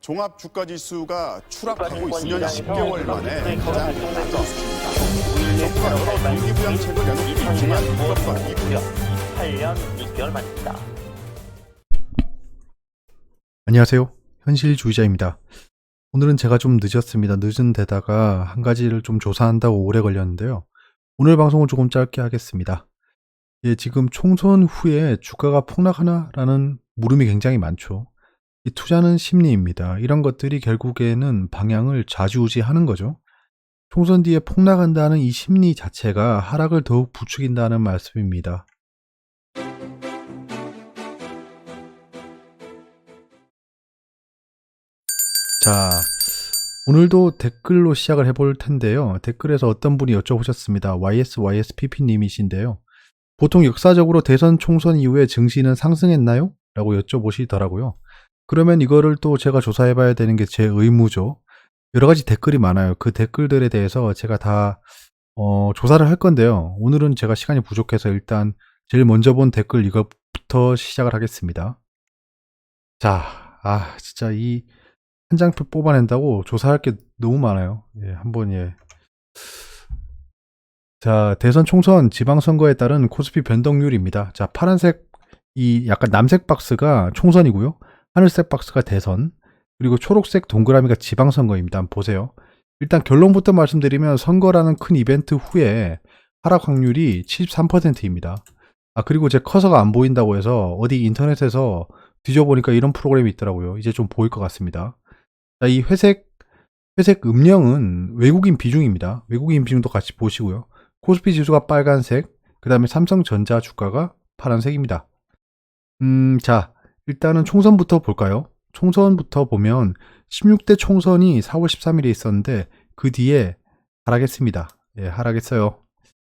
종합 주가 지수가 추락하고 있으면 주가증권 10개월 만에 가장 낮은 수준입니다. 정부가 정부가 경기부양책을 연기했지만 이것과 이후 8년 6개월 만입니다. 안녕하세요. 현실주의자입니다. 오늘은 제가 좀 늦었습니다. 늦은 데다가 한 가지를 좀 조사한다고 오래 걸렸는데요. 오늘 방송을 조금 짧게 하겠습니다. 지금 총선 후에 주가가 폭락하나라는 물음이 굉장히 많죠. 이 투자는 심리입니다. 이런 것들이 결국에는 방향을 좌지우지하는 거죠. 총선 뒤에 폭락한다는 이 심리 자체가 하락을 더욱 부추긴다는 말씀입니다. 자, 오늘도 댓글로 시작을 해볼 텐데요. 댓글에서 어떤 분이 여쭤보셨습니다. YSPP님이신데요. 보통 역사적으로 대선 총선 이후에 증시는 상승했나요? 라고 여쭤보시더라고요. 그러면 이거를 또 제가 조사해봐야 되는 게 제 의무죠. 여러 가지 댓글이 많아요. 그 댓글들에 대해서 제가 다 조사를 할 건데요. 오늘은 제가 시간이 부족해서 일단 제일 먼저 본 댓글 이것부터 시작을 하겠습니다. 자, 진짜 이 한 장표 뽑아낸다고 조사할 게 너무 많아요. 자, 대선 총선 지방선거에 따른 코스피 변동률입니다. 자, 파란색, 이 약간 남색 박스가 총선이고요. 하늘색 박스가 대선, 그리고 초록색 동그라미가 지방선거입니다. 한번 보세요. 일단 결론부터 말씀드리면 선거라는 큰 이벤트 후에 하락 확률이 73%입니다. 그리고 제 커서가 안 보인다고 해서 어디 인터넷에서 뒤져보니까 이런 프로그램이 있더라고요. 이제 좀 보일 것 같습니다. 자, 이 회색 음령은 외국인 비중입니다. 외국인 비중도 같이 보시고요. 코스피 지수가 빨간색, 그 다음에 삼성전자 주가가 파란색입니다. 자, 일단은 총선부터 볼까요? 총선부터 보면 16대 총선이 4월 13일에 있었는데 그 뒤에 하락했습니다. 하락했어요.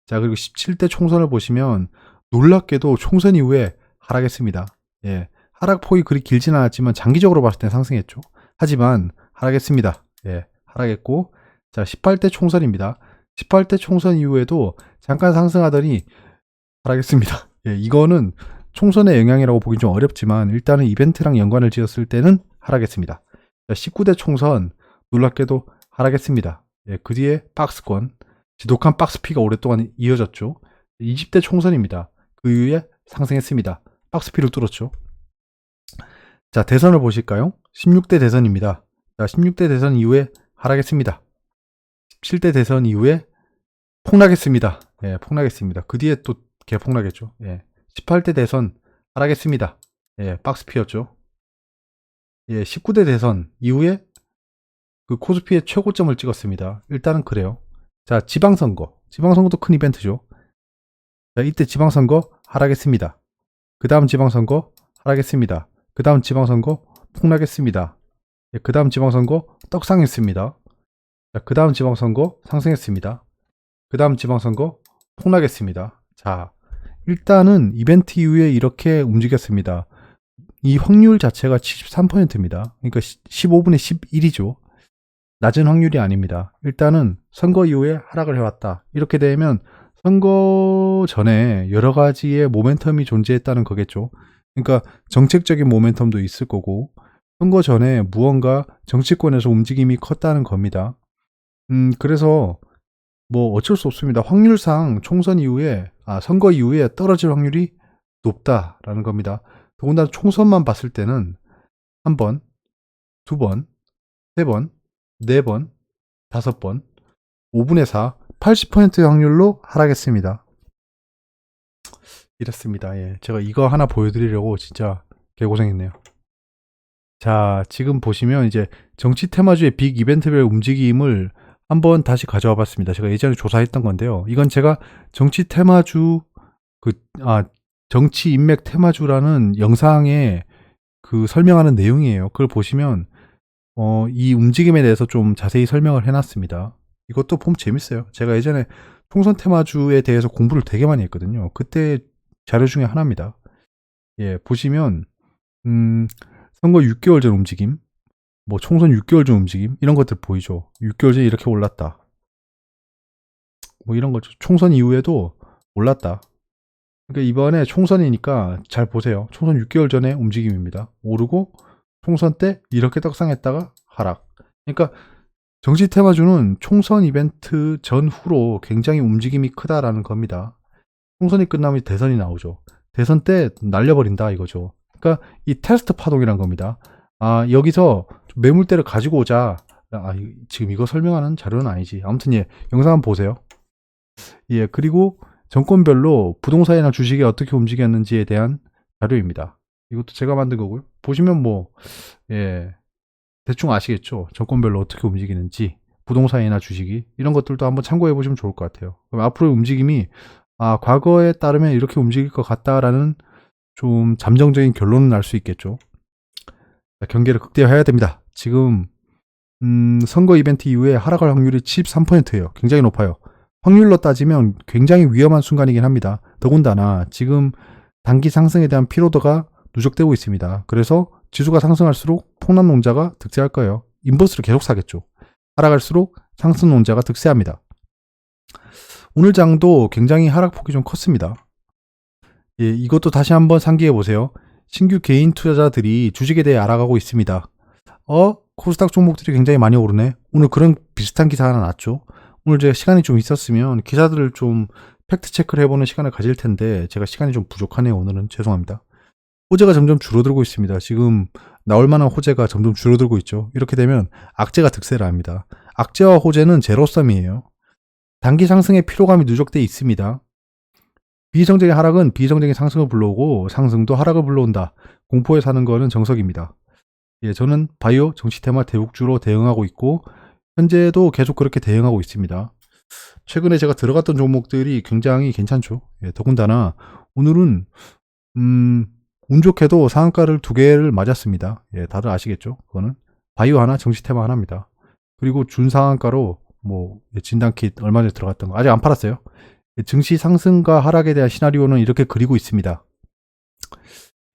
자, 그리고 17대 총선을 보시면 놀랍게도 총선 이후에 하락했습니다. 하락폭이 그리 길진 않았지만 장기적으로 봤을 때 상승했죠. 하지만 하락했습니다. 하락했고, 자, 18대 총선입니다. 18대 총선 이후에도 잠깐 상승하더니 하락했습니다. 이거는 총선의 영향이라고 보긴 좀 어렵지만 일단은 이벤트랑 연관을 지었을 때는 하락했습니다. 자, 19대 총선 놀랍게도 하락했습니다. 그 뒤에 박스권, 지독한 박스피가 오랫동안 이어졌죠. 20대 총선입니다. 그 이후에 상승했습니다. 박스피를 뚫었죠. 자, 대선을 보실까요? 16대 대선입니다. 자, 16대 대선 이후에 하락했습니다. 17대 대선 이후에 폭락했습니다. 폭락했습니다. 그 뒤에 또 개폭락했죠. 18대 대선 하락했습니다. 박스피였죠. 19대 대선 이후에 그 코스피의 최고점을 찍었습니다. 일단은 그래요. 자, 지방선거도 큰 이벤트죠. 자, 이때 지방선거 하락했습니다. 그 다음 지방선거 하락했습니다. 그 다음 지방선거 폭락했습니다. 그 다음 지방선거 떡상했습니다. 그 다음 지방선거 상승했습니다. 그 다음 지방선거 폭락했습니다. 자, 일단은 이벤트 이후에 이렇게 움직였습니다. 이 확률 자체가 73%입니다. 그러니까 15분의 11이죠. 낮은 확률이 아닙니다. 일단은 선거 이후에 하락을 해왔다. 이렇게 되면 선거 전에 여러 가지의 모멘텀이 존재했다는 거겠죠. 그러니까 정책적인 모멘텀도 있을 거고 선거 전에 무언가 정치권에서 움직임이 컸다는 겁니다. 그래서 뭐 어쩔 수 없습니다. 확률상 총선 이후에 선거 이후에 떨어질 확률이 높다라는 겁니다. 더군다나 총선만 봤을 때는 한 번, 두 번, 세 번, 네 번, 다섯 번, 5분의 4, 80% 확률로 하락했습니다. 이렇습니다. 제가 이거 하나 보여드리려고 진짜 개고생했네요. 자, 지금 보시면 이제 정치 테마주의 빅 이벤트별 움직임을 한번 다시 가져와 봤습니다. 제가 예전에 조사했던 건데요. 이건 제가 정치 테마주, 정치 인맥 테마주라는 영상에 그 설명하는 내용이에요. 그걸 보시면, 이 움직임에 대해서 좀 자세히 설명을 해놨습니다. 이것도 보면 재밌어요. 제가 예전에 총선 테마주에 대해서 공부를 되게 많이 했거든요. 그때 자료 중에 하나입니다. 보시면, 선거 6개월 전 움직임, 뭐 총선 6개월 전 움직임, 이런 것들 보이죠. 6개월 전에 이렇게 올랐다. 뭐 이런 거죠. 총선 이후에도 올랐다. 그러니까 이번에 총선이니까 잘 보세요. 총선 6개월 전에 움직임입니다. 오르고 총선 때 이렇게 떡상했다가 하락. 그러니까 정치 테마주는 총선 이벤트 전후로 굉장히 움직임이 크다라는 겁니다. 총선이 끝나면 대선이 나오죠. 대선 때 날려버린다 이거죠. 그러니까 이 테스트 파동이란 겁니다. 아, 여기서 매물대를 가지고 오자. 아, 지금 이거 설명하는 자료는 아니지. 아무튼 예, 영상 한번 보세요. 예, 그리고 정권별로 부동산이나 주식이 어떻게 움직였는지에 대한 자료입니다. 이것도 제가 만든 거고요. 보시면 뭐, 예, 대충 아시겠죠? 정권별로 어떻게 움직이는지, 부동산이나 주식이, 이런 것들도 한번 참고해 보시면 좋을 것 같아요. 그럼 앞으로의 움직임이, 아, 과거에 따르면 이렇게 움직일 것 같다라는 좀 잠정적인 결론을 날 수 있겠죠. 자, 경계를 극대화해야 됩니다. 지금, 선거 이벤트 이후에 하락할 확률이 73%예요. 굉장히 높아요. 확률로 따지면 굉장히 위험한 순간이긴 합니다. 더군다나 지금 단기 상승에 대한 피로도가 누적되고 있습니다. 그래서 지수가 상승할수록 폭락론자가 득세할 거예요. 인버스를 계속 사겠죠. 하락할수록 상승론자가 득세합니다. 오늘 장도 굉장히 하락폭이 좀 컸습니다. 예, 이것도 다시 한번 상기해 보세요. 신규 개인 투자자들이 주식에 대해 알아가고 있습니다. 코스닥 종목들이 굉장히 많이 오르네. 오늘 그런 비슷한 기사 하나 났죠. 오늘 제가 시간이 좀 있었으면 기사들을 좀 팩트 체크를 해보는 시간을 가질 텐데 제가 시간이 좀 부족하네요. 오늘은 죄송합니다. 호재가 점점 줄어들고 있습니다. 지금 나올 만한 호재가 점점 줄어들고 있죠. 이렇게 되면 악재가 득세를 합니다. 악재와 호재는 제로섬이에요. 단기 상승의 피로감이 누적돼 있습니다. 비정적인 하락은 비정적인 상승을 불러오고 상승도 하락을 불러온다. 공포에 사는 거는 정석입니다. 예, 저는 바이오, 정치 테마, 대국주로 대응하고 있고 현재도 계속 그렇게 대응하고 있습니다. 최근에 제가 들어갔던 종목들이 굉장히 괜찮죠. 예, 더군다나 오늘은 운 좋게도 상한가를 2개를 맞았습니다. 예, 다들 아시겠죠? 그거는 바이오 하나, 정치 테마 하나입니다. 그리고 준상한가로 뭐 진단킷 얼마 전에 들어갔던 거 아직 안 팔았어요. 예, 증시 상승과 하락에 대한 시나리오는 이렇게 그리고 있습니다.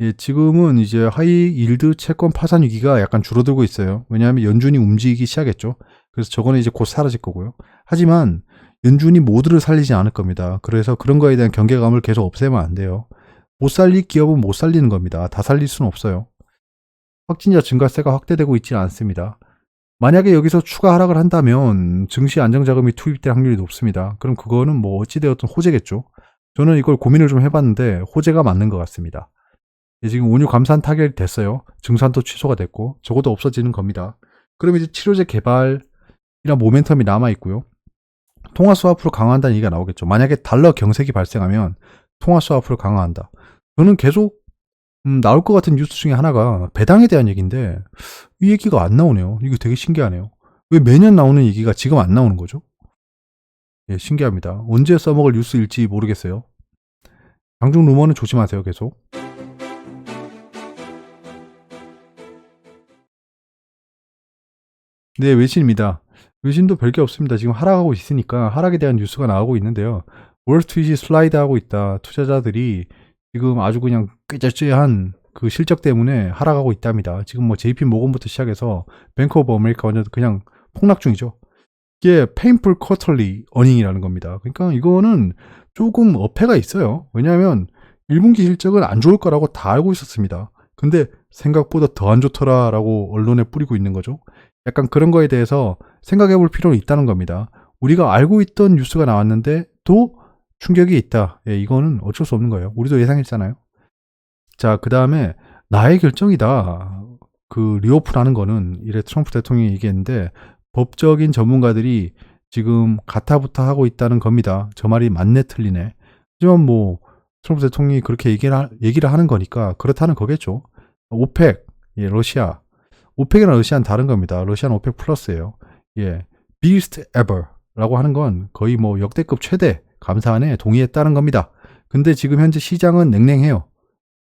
예, 지금은 이제 하이 일드 채권 파산 위기가 약간 줄어들고 있어요. 왜냐하면 연준이 움직이기 시작했죠. 그래서 저거는 이제 곧 사라질 거고요. 하지만 연준이 모두를 살리지 않을 겁니다. 그래서 그런 거에 대한 경계감을 계속 없애면 안 돼요. 못 살릴 기업은 못 살리는 겁니다. 다 살릴 수는 없어요. 확진자 증가세가 확대되고 있지는 않습니다. 만약에 여기서 추가 하락을 한다면 증시 안정자금이 투입될 확률이 높습니다. 그럼 그거는 뭐 어찌되었든 호재겠죠. 저는 이걸 고민을 좀 해봤는데 호재가 맞는 것 같습니다. 예, 지금 원유 감산 타결이 됐어요. 증산도 취소가 됐고 적어도 없어지는 겁니다. 그럼 이제 치료제 개발이나 모멘텀이 남아있고요. 통화 스와프로 강화한다는 얘기가 나오겠죠. 만약에 달러 경색이 발생하면 통화 스와프를 강화한다. 저는 계속 나올 것 같은 뉴스 중에 하나가 배당에 대한 얘기인데 이 얘기가 안 나오네요. 이거 되게 신기하네요. 왜 매년 나오는 얘기가 지금 안 나오는 거죠? 예, 신기합니다. 언제 써먹을 뉴스일지 모르겠어요. 장중 루머는 조심하세요. 계속. 네, 외신입니다. 외신도 별게 없습니다. 지금 하락하고 있으니까 하락에 대한 뉴스가 나오고 있는데요. 월스트리트이 슬라이드하고 있다. 투자자들이 지금 아주 그냥 꾀죄죄한 그 실적 때문에 하락하고 있답니다. 지금 뭐 JP 모건부터 시작해서 뱅크 오브 아메리카 완전 그냥 폭락 중이죠. 이게 painful quarterly earning이라는 겁니다. 그러니까 이거는 조금 어폐가 있어요. 왜냐하면 1분기 실적은 안 좋을 거라고 다 알고 있었습니다. 근데 생각보다 더 안 좋더라라고 언론에 뿌리고 있는 거죠. 약간 그런 거에 대해서 생각해 볼 필요는 있다는 겁니다. 우리가 알고 있던 뉴스가 나왔는데 또 충격이 있다. 예, 이거는 어쩔 수 없는 거예요. 우리도 예상했잖아요. 자, 그 다음에 나의 결정이다. 그 리오프라는 거는 이래 트럼프 대통령이 얘기했는데 법적인 전문가들이 지금 가타부타 하고 있다는 겁니다. 저 말이 맞네 틀리네. 하지만 뭐 트럼프 대통령이 그렇게 얘기를 하는 거니까 그렇다는 거겠죠. 오펙, 예, 러시아. 오펙이랑 러시아는 다른 겁니다. 러시아는 오펙 플러스예요. 예, biggest ever라고 하는 건 거의 뭐 역대급 최대 감사안에 동의했다는 겁니다. 근데 지금 현재 시장은 냉랭해요.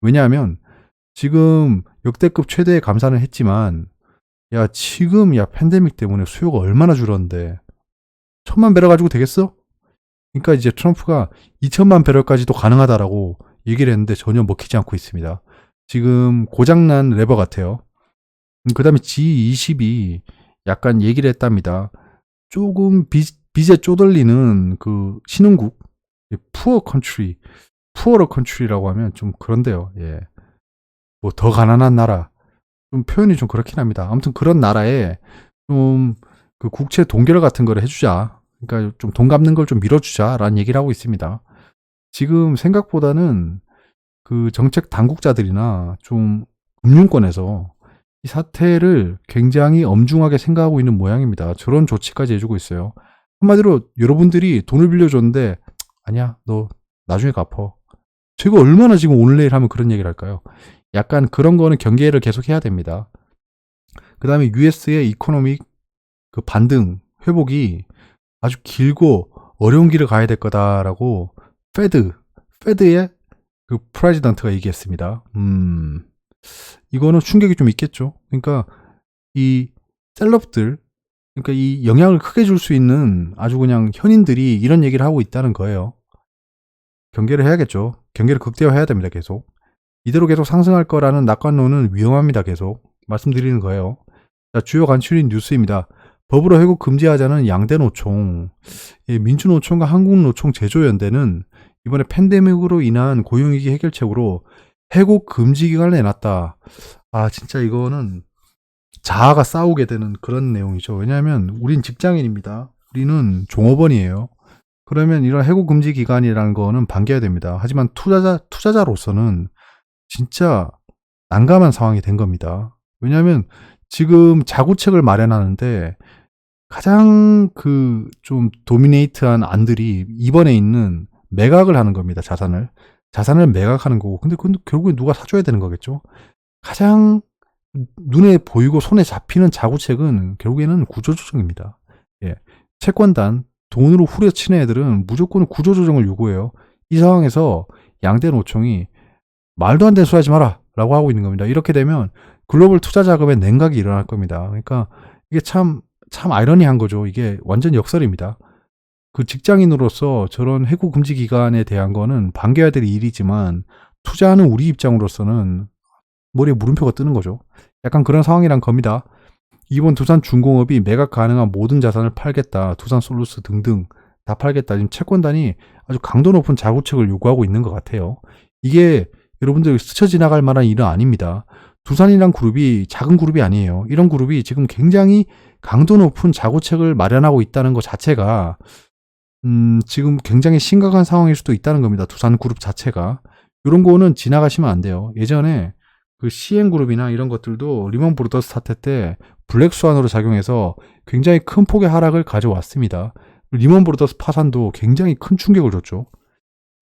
왜냐하면 지금 역대급 최대의 감사는 했지만 야 지금 야 팬데믹 때문에 수요가 얼마나 줄었는데 1000만 배럴 가지고 되겠어? 그러니까 이제 트럼프가 2000만 배럴까지도 가능하다라고 얘기를 했는데 전혀 먹히지 않고 있습니다. 지금 고장난 레버 같아요. 그 다음에 G20이 약간 얘기를 했답니다. 조금 빚에 쪼들리는 그 신흥국, 푸어 컨트리, 푸어러 컨트리라고 하면 좀 그런데요. 예. 뭐 더 가난한 나라, 좀 표현이 좀 그렇긴 합니다. 아무튼 그런 나라에 좀 그 국채 동결 같은 거를 해주자. 그러니까 좀 돈 갚는 걸 좀 밀어주자라는 얘기를 하고 있습니다. 지금 생각보다는 그 정책 당국자들이나 좀 금융권에서 이 사태를 굉장히 엄중하게 생각하고 있는 모양입니다. 저런 조치까지 해주고 있어요. 한마디로 여러분들이 돈을 빌려줬는데 아니야 너 나중에 갚어. 제가 얼마나 지금 오늘 내일 하면 그런 얘기를 할까요? 약간 그런 거는 경계를 계속 해야 됩니다. 그 다음에 US의 이코노믹 그 반등 회복이 아주 길고 어려운 길을 가야 될 거다라고 페드의 그 프레지던트가 얘기했습니다. 이거는 충격이 좀 있겠죠. 그러니까 이 셀럽들, 그러니까 이 영향을 크게 줄 수 있는 아주 그냥 현인들이 이런 얘기를 하고 있다는 거예요. 경계를 해야겠죠. 경계를 극대화해야 됩니다. 계속. 이대로 계속 상승할 거라는 낙관론은 위험합니다. 계속 말씀드리는 거예요. 자, 주요 간추린 뉴스입니다. 법으로 해고 금지하자는 양대 노총, 민주노총과 한국노총 제조연대는 이번에 팬데믹으로 인한 고용위기 해결책으로 해고 금지 기간을 내놨다. 아, 진짜 이거는 자아가 싸우게 되는 그런 내용이죠. 왜냐하면 우린 직장인입니다. 우리는 종업원이에요. 그러면 이런 해고 금지 기간이라는 거는 반겨야 됩니다. 하지만 투자자로서는 진짜 난감한 상황이 된 겁니다. 왜냐하면 지금 자구책을 마련하는데 가장 그 좀 도미네이트한 안들이 이번에 있는 매각을 하는 겁니다. 자산을 매각하는 거고. 근데 그건 결국에 누가 사줘야 되는 거겠죠. 가장 눈에 보이고 손에 잡히는 자구책은 결국에는 구조조정입니다. 예. 채권단, 돈으로 후려치는 애들은 무조건 구조조정을 요구해요. 이 상황에서 양대 노총이 말도 안 되는 소리 하지 마라 라고 하고 있는 겁니다. 이렇게 되면 글로벌 투자 자금의 냉각이 일어날 겁니다. 그러니까 이게 참 아이러니한 거죠. 이게 완전 역설입니다. 그 직장인으로서 저런 해고 금지 기간에 대한 거는 반겨야 될 일이지만 투자하는 우리 입장으로서는 머리에 물음표가 뜨는 거죠. 약간 그런 상황이란 겁니다. 이번 두산중공업이 매각 가능한 모든 자산을 팔겠다. 두산솔루스 등등 다 팔겠다. 지금 채권단이 아주 강도 높은 자구책을 요구하고 있는 것 같아요. 이게 여러분들 스쳐 지나갈 만한 일은 아닙니다. 두산이란 그룹이 작은 그룹이 아니에요. 이런 그룹이 지금 굉장히 강도 높은 자구책을 마련하고 있다는 것 자체가 지금 굉장히 심각한 상황일 수도 있다는 겁니다. 두산그룹 자체가. 이런 거는 지나가시면 안 돼요. 예전에 그 CN그룹이나 이런 것들도 리먼 브로더스 사태 때 블랙스완으로 작용해서 굉장히 큰 폭의 하락을 가져왔습니다. 리먼 브로더스 파산도 굉장히 큰 충격을 줬죠.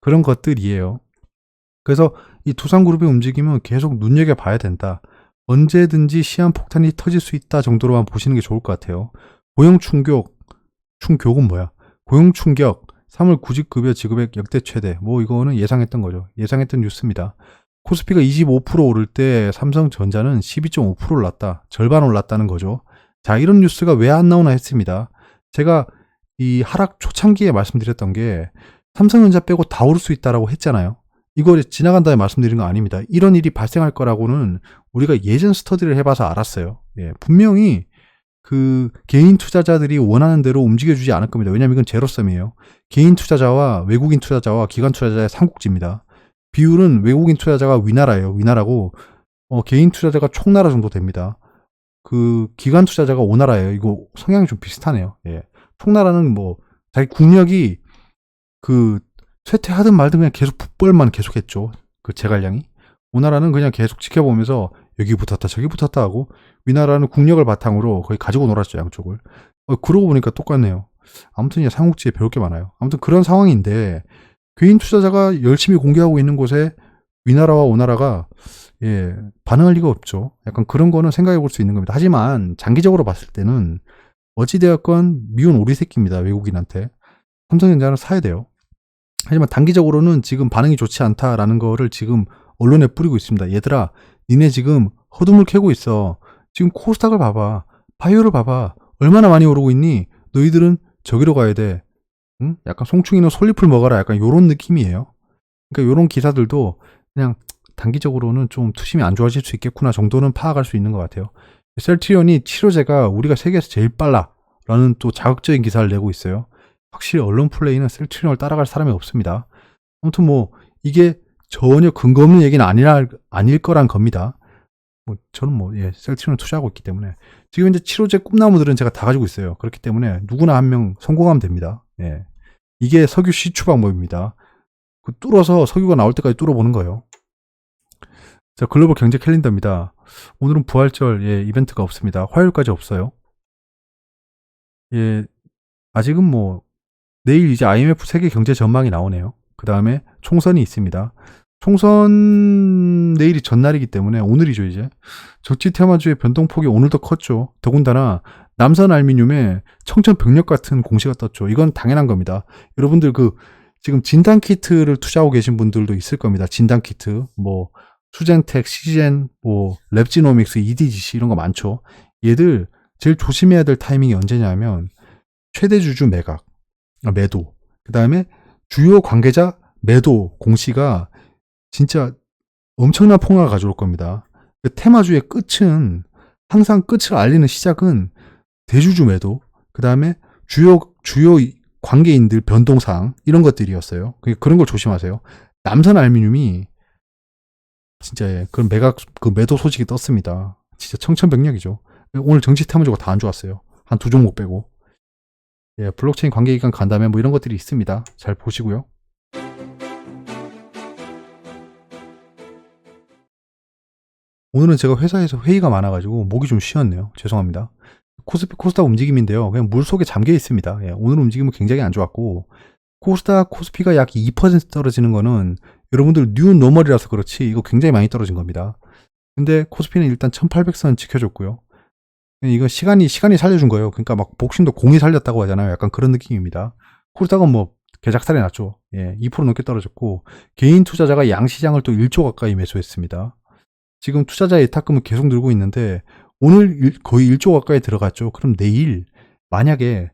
그런 것들이에요. 그래서 이 두산그룹의 움직임은 계속 눈여겨봐야 된다. 언제든지 시한폭탄이 터질 수 있다 정도로만 보시는 게 좋을 것 같아요. 충격은 뭐야? 고용충격, 3월 구직급여 지급액 역대 최대. 뭐 이거는 예상했던 거죠. 예상했던 뉴스입니다. 코스피가 25% 오를 때 삼성전자는 12.5% 올랐다. 절반 올랐다는 거죠. 자, 이런 뉴스가 왜 안 나오나 했습니다. 제가 이 하락 초창기에 말씀드렸던 게 삼성전자 빼고 다 오를 수 있다라고 했잖아요. 이거 지나간 다음에 말씀드린 거 아닙니다. 이런 일이 발생할 거라고는 우리가 예전 스터디를 해봐서 알았어요. 예, 분명히 그 개인 투자자들이 원하는 대로 움직여주지 않을 겁니다. 왜냐하면 이건 제로섬이에요. 개인 투자자와 외국인 투자자와 기관 투자자의 삼국지입니다. 비율은 외국인 투자자가 위나라예요. 위나라고 개인 투자자가 총나라 정도 됩니다. 그 기관 투자자가 오나라예요. 이거 성향이 좀 비슷하네요. 예. 총나라는 뭐 자기 국력이 그 쇠퇴하든 말든 그냥 계속 북벌만 계속했죠. 그 제갈량이. 오나라는 그냥 계속 지켜보면서 여기 붙었다 저기 붙었다 하고 위나라는 국력을 바탕으로 거의 가지고 놀았죠. 양쪽을. 그러고 보니까 똑같네요. 아무튼 이 삼국지에 배울 게 많아요. 아무튼 그런 상황인데 개인 투자자가 열심히 공개하고 있는 곳에 위나라와 오나라가 반응할 리가 없죠. 약간 그런 거는 생각해 볼 수 있는 겁니다. 하지만 장기적으로 봤을 때는 어찌되었건 미운 오리 새끼입니다. 외국인한테. 삼성전자는 사야 돼요. 하지만 단기적으로는 지금 반응이 좋지 않다라는 거를 지금 언론에 뿌리고 있습니다. 얘들아, 니네 지금 허둥을 캐고 있어. 지금 코스닥을 봐봐. 바이오를 봐봐. 얼마나 많이 오르고 있니? 너희들은 저기로 가야 돼. 응? 약간 송충이는 솔잎을 먹어라. 약간 요런 느낌이에요. 그러니까 요런 기사들도 그냥 단기적으로는 좀 투심이 안 좋아질 수 있겠구나 정도는 파악할 수 있는 것 같아요. 셀트리온이 치료제가 우리가 세계에서 제일 빨라 라는 또 자극적인 기사를 내고 있어요. 확실히 언론 플레이는 셀트리온을 따라갈 사람이 없습니다. 아무튼 뭐 이게 전혀 근거 없는 얘기는 아닐 거란 겁니다. 뭐 저는 뭐 셀트리온을 투자하고 있기 때문에 지금 이제 7호제 꿈나무들은 제가 다 가지고 있어요. 그렇기 때문에 누구나 한 명 성공하면 됩니다. 예. 이게 석유 시추 방법입니다. 그 뚫어서 석유가 나올 때까지 뚫어보는 거예요. 자, 글로벌 경제 캘린더입니다. 오늘은 부활절 이벤트가 없습니다. 화요일까지 없어요. 예, 아직은 뭐 내일 이제 IMF 세계 경제 전망이 나오네요. 그 다음에 총선이 있습니다. 총선 내일이 전날이기 때문에 오늘이죠 이제. 적지 테마주의 변동폭이 오늘도 컸죠. 더군다나 남선 알미늄에 청천벽력 같은 공시가 떴죠. 이건 당연한 겁니다. 여러분들 지금 진단 키트를 투자하고 계신 분들도 있을 겁니다. 진단 키트 뭐 수젠텍, 시젠, 뭐 랩지노믹스, EDGC 이런 거 많죠. 얘들 제일 조심해야 될 타이밍이 언제냐면 최대 주주 매도. 그 다음에 주요 관계자 매도 공시가 진짜 엄청난 폭락을 가져올 겁니다. 테마주의 끝은 항상 끝을 알리는 시작은 대주주 매도, 그 다음에 주요 관계인들 변동사항 이런 것들이었어요. 그런 걸 조심하세요. 남선 알미늄이 진짜 그런 매도 소식이 떴습니다. 진짜 청천벽력이죠. 오늘 정치 테마주가 다 안 좋았어요. 한 두 종목 빼고. 블록체인 관계기관 간담회 뭐 이런 것들이 있습니다. 잘 보시고요. 오늘은 제가 회사에서 회의가 많아가지고 목이 좀 쉬었네요. 죄송합니다. 코스피 코스닥 움직임인데요. 그냥 물속에 잠겨 있습니다. 오늘 움직임은 굉장히 안 좋았고 코스닥 코스피가 약 2% 떨어지는 거는 여러분들 뉴 노멀이라서 그렇지 이거 굉장히 많이 떨어진 겁니다. 근데 코스피는 일단 1800선 지켜줬고요. 이거 시간이 살려준 거예요. 그러니까 막 복심도 공이 살렸다고 하잖아요. 약간 그런 느낌입니다. 코스닥은 뭐 개작살이 났죠. 2% 넘게 떨어졌고 개인 투자자가 양시장을 또 1조 가까이 매수했습니다. 지금 투자자 예탁금은 계속 늘고 있는데 오늘 거의 1조 가까이 들어갔죠. 그럼 내일 만약에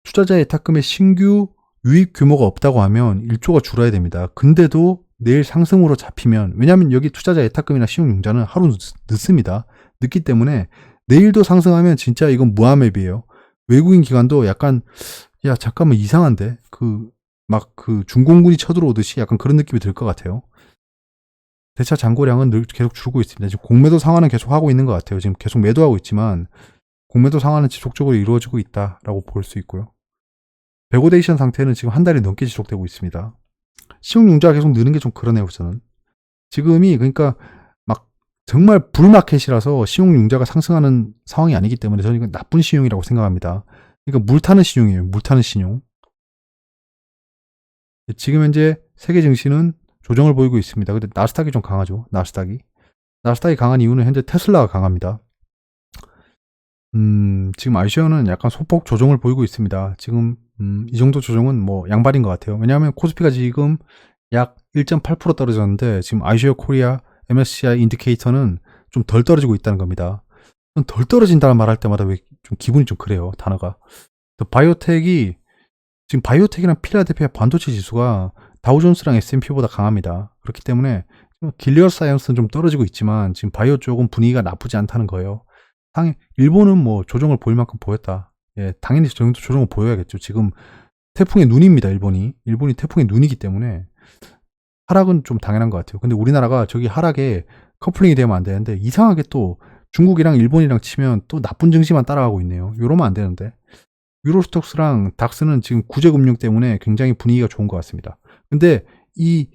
투자자 예탁금의 신규 유입 규모가 없다고 하면 1조가 줄어야 됩니다. 근데도 내일 상승으로 잡히면 왜냐하면 여기 투자자 예탁금이나 신용융자는 하루 늦습니다. 늦기 때문에 내일도 상승하면 진짜 이건 무함앱이에요. 외국인 기관도 약간 야 잠깐만 이상한데 그 중공군이 쳐들어오듯이 약간 그런 느낌이 들 것 같아요. 대차 잔고량은 늘 계속 줄고 있습니다. 지금 공매도 상환은 계속 하고 있는 것 같아요. 지금 계속 매도하고 있지만 공매도 상환은 지속적으로 이루어지고 있다라고 볼 수 있고요. 베고데이션 상태는 지금 한 달이 넘게 지속되고 있습니다. 신용융자가 계속 느는 게 좀 그러네요. 저는 지금이 그러니까 막 정말 불마켓이라서 신용융자가 상승하는 상황이 아니기 때문에 저는 이건 나쁜 신용이라고 생각합니다. 그러니까 물타는 신용이에요. 물타는 신용. 지금 현재 세계 증시는 조정을 보이고 있습니다. 근데 나스닥이 좀 강하죠. 나스닥이 강한 이유는 현재 테슬라가 강합니다. 지금 아시아는 약간 소폭 조정을 보이고 있습니다. 지금 이 정도 조정은 뭐 양발인 것 같아요. 왜냐하면 코스피가 지금 약 1.8% 떨어졌는데 지금 아시아 코리아 MSCI 인디케이터는 좀 덜 떨어지고 있다는 겁니다. 덜 떨어진다는 말 할 때마다 왜 좀 기분이 좀 그래요. 단어가. 바이오텍이 지금 바이오텍이랑 필라델피아 반도체 지수가 다우존스랑 S&P보다 강합니다. 그렇기 때문에 길리어 사이언스는 좀 떨어지고 있지만 지금 바이오 쪽은 분위기가 나쁘지 않다는 거예요. 일본은 뭐 조정을 보일 만큼 보였다. 당연히 저 정도 조정을 보여야겠죠. 지금 태풍의 눈입니다. 일본이 태풍의 눈이기 때문에 하락은 좀 당연한 것 같아요. 근데 우리나라가 저기 하락에 커플링이 되면 안 되는데 이상하게 또 중국이랑 일본이랑 치면 또 나쁜 증시만 따라가고 있네요. 이러면 안 되는데 유로스톡스랑 닥스는 지금 구제금융 때문에 굉장히 분위기가 좋은 것 같습니다. 근데 이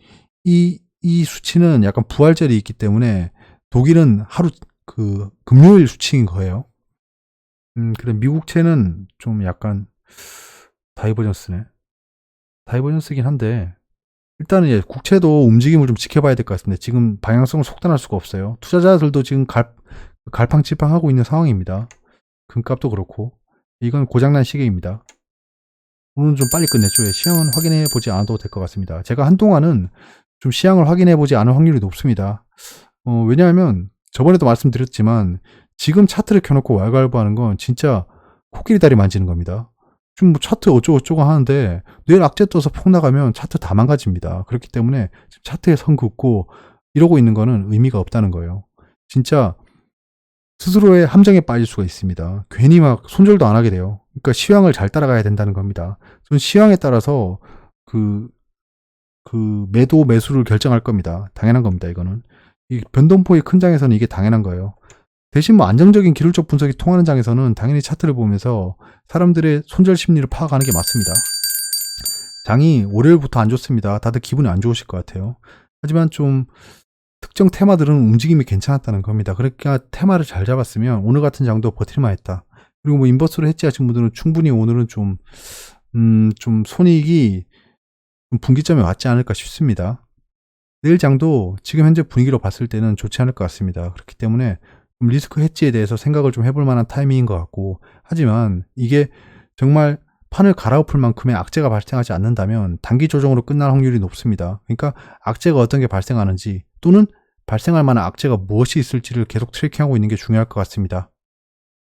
수치는 약간 부활절이 있기 때문에 독일은 하루 금요일 수치인 거예요. 그래 미국채는 좀 약간 다이버전스긴 한데 일단은 국채도 움직임을 좀 지켜봐야 될 것 같습니다. 지금 방향성을 속단할 수가 없어요. 투자자들도 지금 갈팡질팡하고 있는 상황입니다. 금값도 그렇고 이건 고장난 시계입니다. 오늘은 좀 빨리 끝냈죠. 시황은 확인해 보지 않아도 될 것 같습니다. 제가 한동안은 좀 시황을 확인해 보지 않을 확률이 높습니다. 왜냐하면 저번에도 말씀드렸지만 지금 차트를 켜놓고 왈가왈부하는 건 진짜 코끼리 다리 만지는 겁니다. 지금 뭐 차트 어쩌고저쩌고 하는데 내일 악재 떠서 폭 나가면 차트 다 망가집니다. 그렇기 때문에 지금 차트에 선 긋고 이러고 있는 거는 의미가 없다는 거예요. 진짜 스스로의 함정에 빠질 수가 있습니다. 괜히 막 손절도 안 하게 돼요. 그러니까 시황을 잘 따라가야 된다는 겁니다. 저는 시황에 따라서 매도 매수를 결정할 겁니다. 당연한 겁니다. 이거는 이 변동폭이 큰 장에서는 이게 당연한 거예요. 대신 뭐 안정적인 기술적 분석이 통하는 장에서는 당연히 차트를 보면서 사람들의 손절 심리를 파악하는 게 맞습니다. 장이 월요일부터 안 좋습니다. 다들 기분이 안 좋으실 것 같아요. 하지만 좀 특정 테마들은 움직임이 괜찮았다는 겁니다. 그러니까 테마를 잘 잡았으면 오늘 같은 장도 버틸만 했다. 그리고 뭐 인버스로 해지하신 분들은 충분히 오늘은 좀 손익이 좀 분기점에 왔지 않을까 싶습니다. 내일 장도 지금 현재 분위기로 봤을 때는 좋지 않을 것 같습니다. 그렇기 때문에 리스크 해지에 대해서 생각을 좀 해볼 만한 타이밍인 것 같고, 하지만 이게 정말 판을 갈아엎을 만큼의 악재가 발생하지 않는다면 단기 조정으로 끝날 확률이 높습니다. 그러니까 악재가 어떤 게 발생하는지 또는 발생할 만한 악재가 무엇이 있을지를 계속 트래킹하고 있는 게 중요할 것 같습니다.